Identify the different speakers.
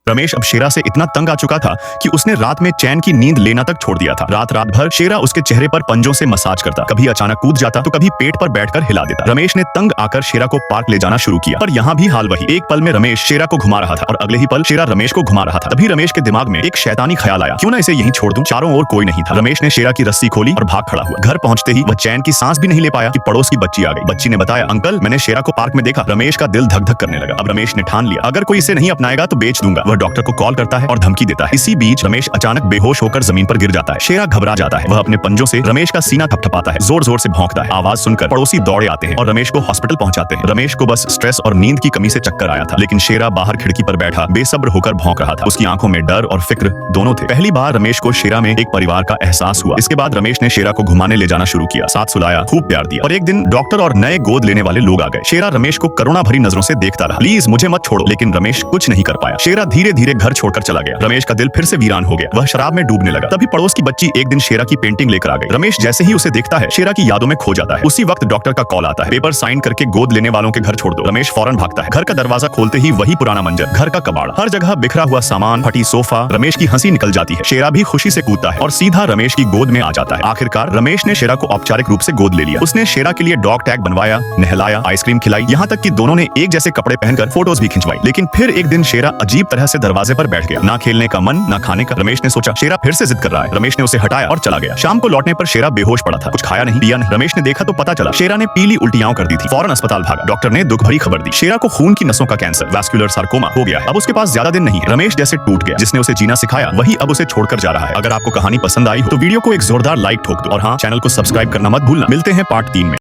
Speaker 1: रमेश अब शेरा से इतना तंग आ चुका था कि उसने रात में चैन की नींद लेना तक छोड़ दिया था। रात रात भर शेरा उसके चेहरे पर पंजों से मसाज करता, कभी अचानक कूद जाता तो कभी पेट पर बैठकर हिला देता। रमेश ने तंग आकर शेरा को पार्क ले जाना शुरू किया, पर यहाँ भी हाल वही। एक पल में रमेश शेरा को घुमा रहा था और अगले ही पल शेरा रमेश को घुमा रहा था। तभी रमेश के दिमाग में एक शैतानी ख्याल आया, क्यों ना इसे यहीं छोड़ दूं। चारों ओर कोई नहीं था। रमेश ने शेरा की रस्सी खोली और भाग खड़ा हुआ। घर पहुंचते ही वह चैन की सांस भी नहीं ले पाया कि पड़ोस की बच्ची आ गई। बच्ची ने बताया, अंकल मैंने शेरा को पार्क में देखा। रमेश का दिल धक धक करने लगा। अब रमेश ने ठान लिया, अगर कोई इसे नहीं अपनाएगा तो बेच दूंगा। वह डॉक्टर को कॉल करता है और धमकी देता है। इसी बीच रमेश अचानक बेहोश होकर जमीन पर गिर जाता है। शेरा घबरा जाता है। वह अपने पंजों से रमेश का सीना थपथपाता है, जोर जोर से भौंकता है। आवाज सुनकर पड़ोसी दौड़े आते हैं और रमेश को हॉस्पिटल पहुंचाते हैं। रमेश को बस स्ट्रेस और नींद की कमी से चक्कर आया था, लेकिन शेरा बाहर खिड़की पर बैठा बेसब्र होकर भौंक रहा था। उसकी आंखों में डर और फिक्र दोनों थे। पहली बार रमेश को शेरा में एक परिवार का एहसास हुआ। इसके बाद रमेश ने शेरा को घुमाने ले जाना शुरू किया, साथ सुलाया, खूब प्यार दिया। और एक दिन डॉक्टर और नए गोद लेने वाले लोग आ गए। शेरा रमेश को करुणा भरी नजरों से देखता रहा, प्लीज मुझे मत छोड़ो, लेकिन रमेश कुछ नहीं कर पाया। शेरा धीरे धीरे घर छोड़कर चला गया। रमेश का दिल फिर से वीरान हो गया। वह शराब में डूबने लगा। तभी पड़ोस की बच्ची एक दिन शेरा की पेंटिंग लेकर आ गई। रमेश जैसे ही उसे देखता है, शेरा की यादों में खो जाता है। उसी वक्त डॉक्टर का कॉल आता है, पेपर साइन करके गोद लेने वालों के घर छोड़ दो। रमेश फौरन भागता है। घर का दरवाजा खोलते ही वही पुराना मंजर, घर का कबाड़, हर जगह बिखरा हुआ सामान, फटी सोफा। रमेश की हंसी निकल जाती है। शेरा भी खुशी से कूदता है और सीधा रमेश की गोद में आ जाता है। आखिरकार रमेश ने शेरा को औपचारिक रूप से गोद ले लिया। उसने शेरा के लिए डॉग टैग बनवाया, नहलाया, आइसक्रीम खिलाई, यहाँ तक कि दोनों ने एक जैसे कपड़े पहनकर फोटोज भी खिंचवाई। लेकिन फिर एक दिन शेरा अजीब तरह से दरवाजे पर बैठ गया। ना खेलने का मन, ना खाने का। रमेश ने सोचा शेरा फिर से जिद कर रहा है। रमेश ने उसे हटाया और चला गया। शाम को लौटने पर शेरा बेहोश पड़ा था, कुछ खाया नहीं, पिया नहीं। रमेश ने देखा तो पता चला शेरा ने पीली उल्टियां कर दी थी। फौरन अस्पताल भागा। डॉक्टर ने दुख भरी खबर दी, शेरा को खून की नसों का कैंसर, वैस्कुलर सार्कोमा हो गया है। अब उसके पास ज्यादा दिन नहीं है। रमेश जैसे टूट गया। जिसने उसे जीना सिखाया वही अब उसे छोड़कर जा रहा है। अगर आपको कहानी पसंद आई हो तो वीडियो को एक जोरदार लाइक ठोक दो और हाँ, चैनल को सब्सक्राइब करना मत भूलना। मिलते हैं पार्ट 3 में।